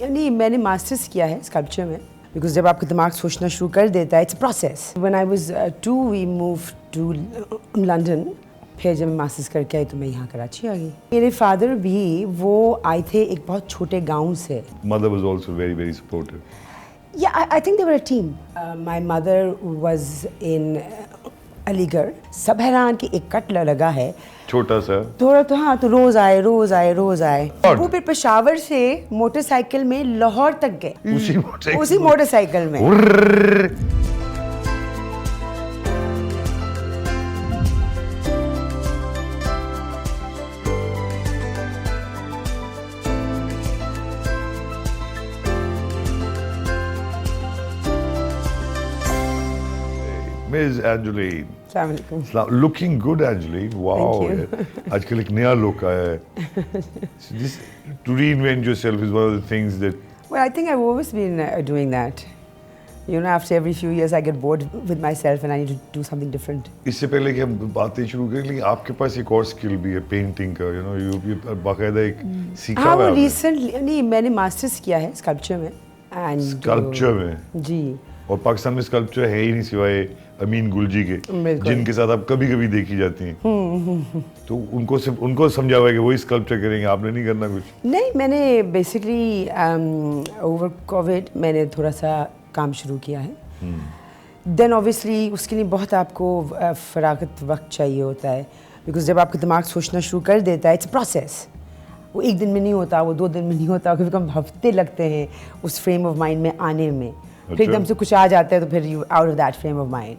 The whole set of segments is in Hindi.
नहीं, मैंने मास्टर्स किया है स्कल्पचर में, बिकॉज जब आपका दिमाग सोचना शुरू कर देता है, it's process. When I was 2 we move to London. फिर जब मैं मास्टर्स करके आई तो मैं यहाँ कराची आ गई। मेरे फादर भी वो आए थे एक बहुत छोटे गांव से। Mother was also very, very supportive. Yeah, I think they were a team. My mother was in Aligarh. सब हैरान कि एक कट लगा है छोटा सा थोड़ा, तो हाँ, तो रोज आए। वो फिर पेशावर से मोटरसाइकिल में लाहौर तक गए, उसी मोटरसाइकिल में। Miss Angeline. Assalamualaikum. Looking good, Angeline. Wow. Thank you. आजकल एक नया look आया है. So this, to reinvent yourself is one of the things that. Well, I think I've always been doing that. You know, after every few years I get bored with myself and I need to do something different. इससे पहले कि हम बातें शुरू करें, लेकिन आपके पास एक और स्किल भी है पेंटिंग का. You know, you बाकायदा एक सीखा हाँ, हुआ वो है. रिसेंटली नहीं, मैंने मास्टर्स किया है स्कल्पचर में। And स्कल्पचर में. जी। और पाकिस्तान में स्कल्पचर है ही नहीं सिवाय अमीन गुलजी के, जिनके साथ आप कभी कभी देखी जाती हैं। तो उनको समझा हुआ है कि वही स्कल्पचर करेंगे, आपने नहीं करना कुछ? नहीं, मैंने बेसिकली ओवर कोविड मैंने थोड़ा सा काम शुरू किया है। देन ऑब्वियसली उसके लिए बहुत आपको फरागत वक्त चाहिए होता है, बिकॉज जब आपका दिमाग सोचना शुरू कर देता है, इट्स प्रोसेस। वो एक दिन में नहीं होता, वो 2 दिन में नहीं होता, कभी कभी हफ्ते लगते हैं उस फ्रेम ऑफ माइंड में आने में। फिर एकदम से कुछ आ जाता है तो फिर you out of that frame of mind.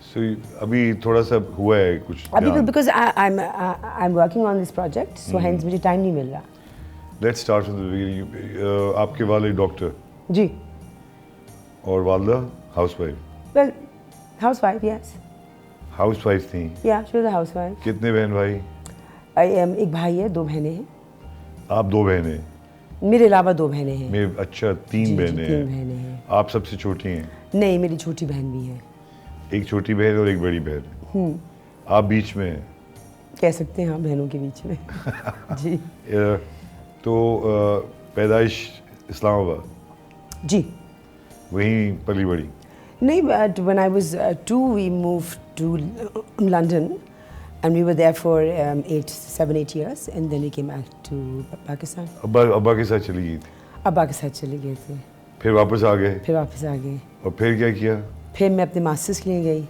So, अभी थोड़ा सा हुआ है कुछ? अभी because I am working on this project, so hence मुझे टाइम नहीं मिल रहा। Let's start from the beginning. आपके वाले डॉक्टर जी। और वालदा housewife? Well, housewife, yes. Housewife थी? या शी वाज अ हाउसवाइफ। कितने बहन भाई? एक भाई है, 2 बहनें हैं। आप 2 बहनें? मेरे अलावा 2 बहनें हैं। मेरे अच्छा 3 बहनें हैं। 3 बहनें हैं। आप सबसे छोटी हैं? नहीं, मेरी छोटी बहन भी है। एक छोटी बहन और एक बड़ी बहन। आप बीच में हैं? कह सकते हैं, हाँ, बहनों के बीच में। जी। तो पैदाइश इस्लामाबाद? जी। वहीं पली बड़ी? नहीं, but when I was 2 we move to London and we were there for 7-8 years and then we came back to Pakistan. अब्बा के साथ चली गई थी? अब्बा के साथ चले गए थे। फिर वापस आ गए? फिर वापस आ गए। और फिर क्या किया? फिर मैं अपने मास्टर्स के लिए गई।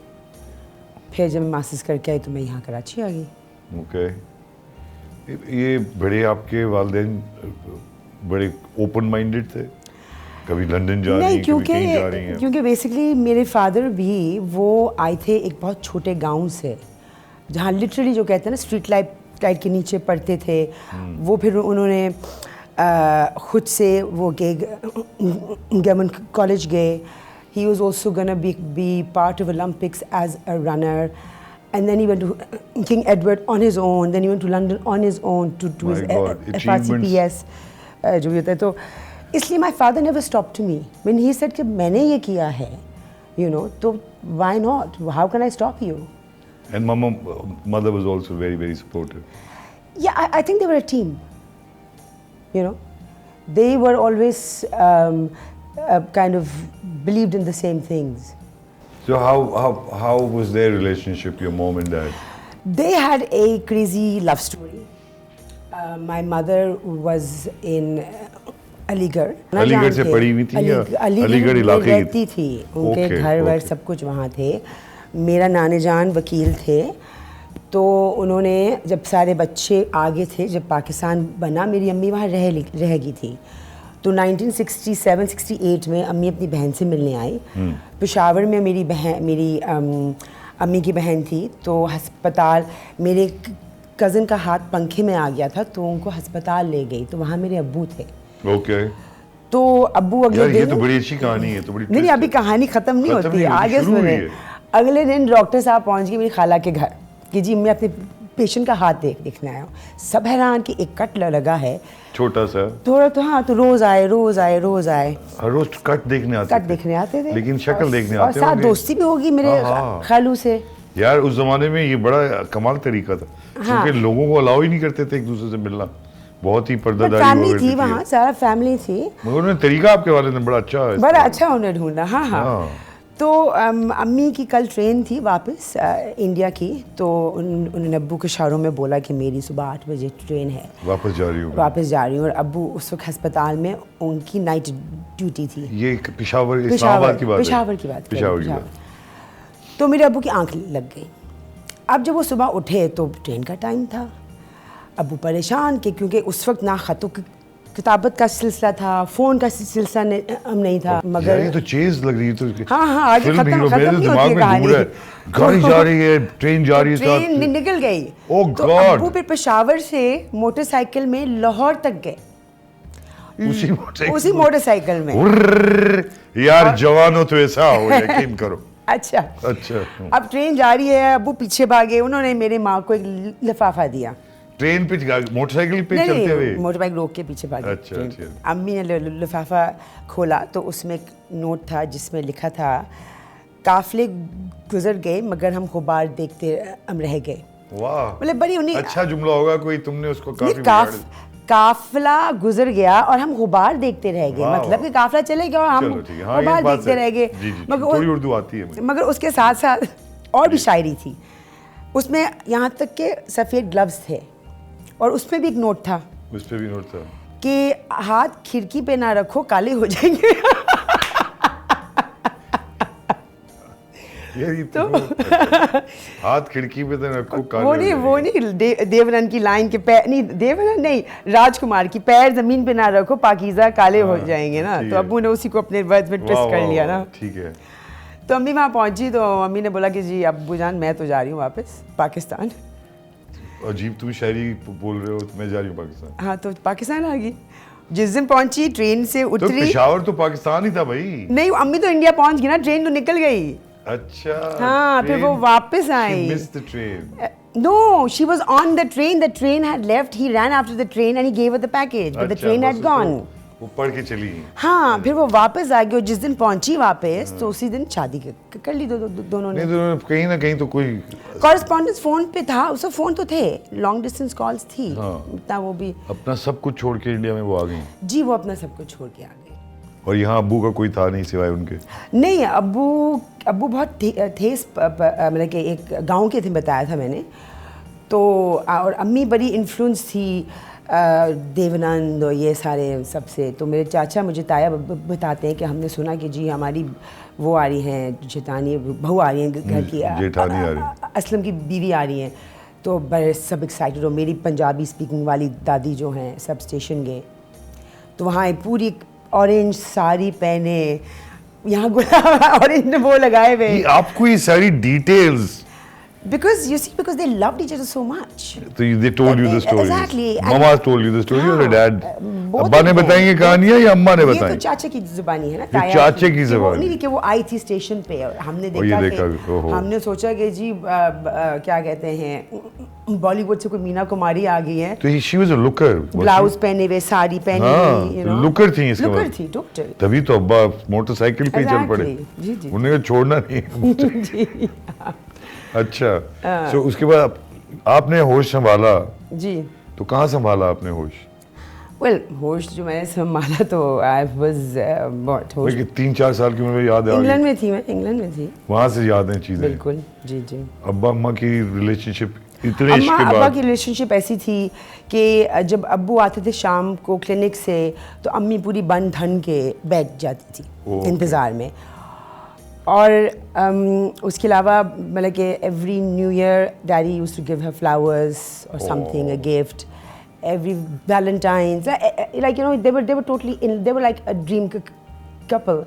फिर जब मैं मास्टर्स करके आई तो मैं यहाँ कराची आ गई। ओके। ये बड़े आपके वालिदैन बड़े ओपन माइंडेड थे? कभी लंदन जा रही हैं, कभी कहीं जा रही हैं? क्योंकि बेसिकली मेरे फादर भी वो आए थे एक बहुत छोटे गांव से, जहाँ लिटरली जो कहते हैं ना स्ट्रीट लाइट के नीचे पढ़ते थे। वो फिर उन्होंने खुद से वो गए, गवर्नमेंट कॉलेज गए। He was also gonna be part of Olympics as a runner and then he went to King Edward on his own, then he went to London on his own to his FRCPS जो भी होता है। तो इसलिए my father never stop to me when he said कि मैंने ये किया है, यू नो, तो why not, how can I stop you? And mother was also very, very supportive. Yeah, I think they were a team. You know, they were always kind of believed in the same things. So how was their relationship, your mom and dad? They had a crazy love story. My mother was in Aligarh. Aligarh से पढ़ी हुई थी या अलीगढ़ इलाके की रहती थी? उनके घर वर सब कुछ वहाँ थे। मेरा नाने जान वकील थे, तो उन्होंने जब सारे बच्चे आगे थे, जब पाकिस्तान बना, मेरी अम्मी वहाँ रह गई थी। तो 1967-68 में अम्मी अपनी बहन से मिलने आई। पेशावर में मेरी अम्मी की बहन थी, तो अस्पताल मेरे कज़न का हाथ पंखे में आ गया था, तो उनको अस्पताल ले गई, तो वहाँ मेरे अब्बू थे। ओके। तो अब्बू अगले दिन, ये तो बड़ी अच्छी कहानी है, तो बड़ी नहीं, अभी कहानी खत्म नहीं होती, आगे सुने। अगले दिन डॉक्टर साहब पहुंच गए मेरी खाला के घर कि जी मैं अपने पेशेंट का हाथ देखने आया हूँ। सब हैरान कि एक कट लगा है छोटा सा थोड़ा, तो हाँ, तो रोज आए। हर रोज कट देखने आते थे? लेकिन शक्ल देखने आते थे। और साथ दोस्ती भी होगी मेरे खालू से। यार उस जमाने में ये बड़ा कमाल तरीका था, क्योंकि लोगों को अलाउ ही नहीं करते थे एक दूसरे से मिलना। बहुत ही पर्दादारी फैमिली वगैरह थी वहाँ, सारा फैमिली थी। मगर उन्होंने तरीका आपके वाले ने बड़ा अच्छा है। बड़ा अच्छा उन्होंने ढूंढा। हाँ हाँ, हाँ। तो अम्मी की कल ट्रेन थी वापस इंडिया की, तो उन्होंने अब्बू के इशारों में बोला कि मेरी सुबह 8 बजे ट्रेन है, वापस जा रही हूँ। वापस जा रही हूँ। और अब्बू उस वक्त अस्पताल में, उनकी नाइट ड्यूटी थी। ये पेशावर इस्लामाबाद की बात है? पेशावर की बात, पेशावर की बात। तो मेरे अब्बू की आंख लग गई। अब जब वो सुबह उठे तो ट्रेन का टाइम था। अब्बू परेशान कि क्योंकि उस वक्त ना खतों की किताबत का सिलसिला था, फ़ोन का सिलसिला नहीं था। मगर ये तो चेज़ लग रही है तो। हाँ हाँ, आगे फिल्म हीरो मेरे खत्म दिमाग में घूम रहा है, गाड़ी जा रही है, ट्रेन जा रही है, ट्रेन निकल गई। ओह तो गॉड। अब्बू फिर पेशावर से मोटरसाइकिल में लाहौर तक गए, उसी मोटरसाइकिल में। यार जवानों तो ऐसा हो, यकीन करो। अच्छा। अब ट्रेन जा रही है, अब्बू पीछे भागे। उन्होंने मेरे माँ को एक लिफाफा दिया। ट्रेन पे मोटरसाइकिल पे चलते हुए? मोटरबाइक रोक के पीछे भागे। अच्छा। अम्मी ने लिफाफा खोला तो उसमें एक नोट था जिसमें लिखा था, काफले गुजर गए मगर हम गुबार देखते रह गए। वाह, मतलब बड़ी उन्हीं अच्छा जुमला होगा कोई, तुमने उसको काफी काफला गुजर गया और हम गुबार देखते रह गए। मतलब कि काफला चले गया और हम गुबार देखते रह गए। थोड़ी उर्दू आती है। मगर उसके साथ साथ और भी शायरी थी उसमें, यहाँ तक के सफ़ेद ग्लव्स थे और उसमें भी एक नोट था। उस पे भी नोट था कि हाथ खिड़की पे ना रखो, काले हो जाएंगे। तो हाथ खिड़की पे तो रखो, काले वो नहीं देवरन की लाइन के पैर नहीं, देवरन नहीं, राजकुमार की पैर जमीन पे ना रखो, पाकीज़ा काले हो जाएंगे ना। तो अब्बू ने उसी को अपने वर्ड में ट्विस्ट कर लिया ना। ठीक है। तो अम्मी वहाँ पहुंची तो अम्मी ने बोला कि जी अब्बू जान मैं तो जा रही हूँ वापस पाकिस्तान। अजीब, तुम शायरी बोल रहे हो, मैं जा रही हूँ पाकिस्तान। हाँ, तो पाकिस्तान आ गई। जिस दिन पहुंची ट्रेन से उतरी, तो पेशावर तो पाकिस्तान ही था भाई। नहीं, अम्मी तो इंडिया पहुंच गई ना, ट्रेन तो निकल गई। अच्छा। हाँ, फिर वो वापस आई। She missed the train. No, she was on the train. The train had left. He ran after the train and he gave her the package, but the train had gone. वो पढ़ के चली। हाँ, फिर वो वापस आ गई और जिस दिन पहुंची वापस तो उसी दिन शादी कर ली दोनों ने। नहीं, कहीं ना कहीं तो कोई कॉरेस्पॉन्डेंस फोन पे था, उसका फोन तो थे, लॉन्ग डिस्टेंस कॉल्स थी। इतना वो भी अपना सब कुछ छोड़ के इंडिया में वो आ गई। जी, वो अपना सब कुछ छोड़ के आ गई। और यहाँ अब्बू का कोई था नहीं सिवाय उनके? नहीं, अब्बू बहुत थे, मतलब कि एक गांव के थे, बताया था मैंने तो। और अम्मी बड़ी इन्फ्लुएंस थी देवानंद और ये सारे सबसे। तो मेरे चाचा मुझे ताया बताते हैं कि हमने सुना कि जी हमारी वो आ रही हैं, जेठानी बहू आ रही हैं घर की, जेठानी आ रही, असलम की बीवी आ रही हैं। तो बड़े सब एक्साइटेड हो। मेरी पंजाबी स्पीकिंग वाली दादी जो हैं सब स्टेशन गए, तो वहाँ पूरी ऑरेंज साड़ी पहने, यहाँ गुलाब ऑरेंज वो लगाए हुए। आपको ये सारी details because they loved each other so much. So they told you the story. Exactly. Mama told you the story or your dad? Both अब्बा ने बताएंगे कहानियाँ या अम्मा ने बताई? ये तो चाचा की जुबानी है ना, ताया चाचे की जुबानी। नहीं कि वो आई थी स्टेशन पे और हमने देखा कि हमने सोचा कि जी क्या कहते हैं बॉलीवुड से कोई मीना कुमारी आ गई है। तो she was a looker. Blouse पहने हुए, साड़ी पहनी हुई, लुकर थी इसका। लुकर थी, डॉक्टर। तभी तो अब्बा मोटरसाइकिल पे चल पड़े। जी जी। उन्हें छोड़ना नहीं। जी। अच्छा। तो उसके बाद आपने होश संभाला जी। तो कहाँ संभाला आपने होश? वेल, होश जो मैंने संभाला तो आई वाज बहुत होश 3-4 साल की उम्र में याद है? इंग्लैंड में थी मैं, इंग्लैंड में थी। वहाँ से याद है चीजें? बिल्कुल, जी जी। अब्बा अम्मा की रिलेशनशिप इतने इश्क के बाद? अब्बा की रिलेशनशिप ऐसी थी कि जब अब्बू आते थे शाम को क्लिनिक से तो अम्मी पूरी बन धन के बैठ जाती थी इंतज़ार में। और उसके अलावा मतलब कि every new year daddy used to give her flowers और something, a gift, every Valentine's, like you know, they were totally in, they were like a dream couple.